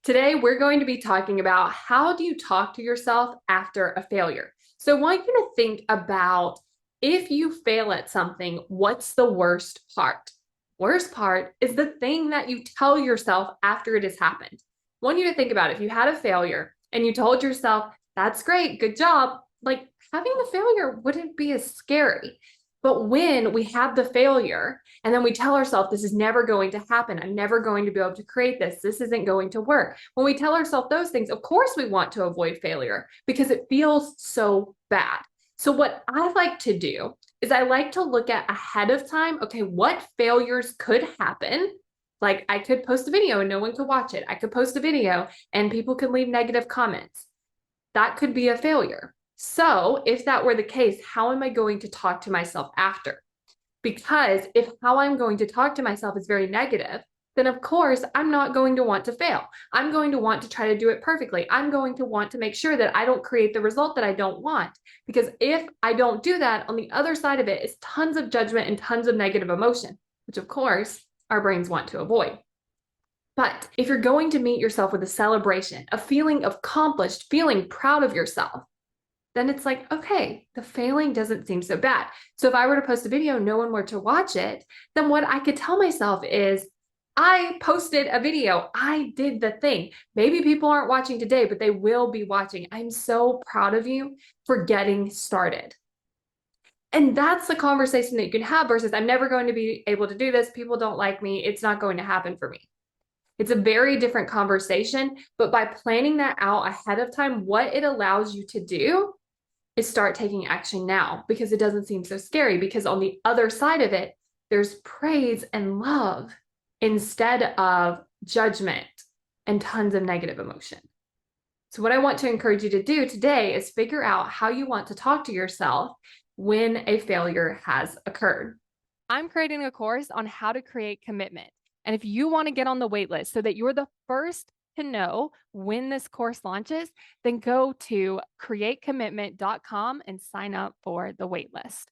Today, we're going to be talking about how do you talk to yourself after a failure. So I want you to think about if you fail at something, what's the worst part? Worst part is the thing that you tell yourself after it has happened. I want you to think about if you had a failure and you told yourself, that's great, good job. Like having the failure wouldn't be as scary. But when we have the failure and then we tell ourselves, this is never going to happen. I'm never going to be able to create this. This isn't going to work. When we tell ourselves those things, of course, we want to avoid failure because it feels so bad. So, what I like to do is I like to look at ahead of time, okay, what failures could happen? Like I could post a video and no one could watch it. I could post a video and people could leave negative comments. That could be a failure. So, if that were the case, how am I going to talk to myself after? Because if how I'm going to talk to myself is very negative, then of course I'm not going to want to fail. I'm going to want to try to do it perfectly. I'm going to want to make sure that I don't create the result that I don't want. Because if I don't do that, on the other side of it is tons of judgment and tons of negative emotion, which of course our brains want to avoid. But if you're going to meet yourself with a celebration, a feeling of accomplished, feeling proud of yourself, then it's like, okay, the failing doesn't seem so bad. So if I were to post a video, no one were to watch it, then what I could tell myself is, I posted a video. I did the thing. Maybe people aren't watching today, but they will be watching. I'm so proud of you for getting started. And that's the conversation that you can have versus I'm never going to be able to do this. People don't like me. It's not going to happen for me. It's a very different conversation, but by planning that out ahead of time, what it allows you to do is start taking action now because it doesn't seem so scary. Because on the other side of it, there's praise and love instead of judgment and tons of negative emotion. So, what I want to encourage you to do today is figure out how you want to talk to yourself when a failure has occurred. I'm creating a course on how to create commitment. And if you want to get on the wait list so that you're the first to know when this course launches, then go to createcommitment.com and sign up for the wait list.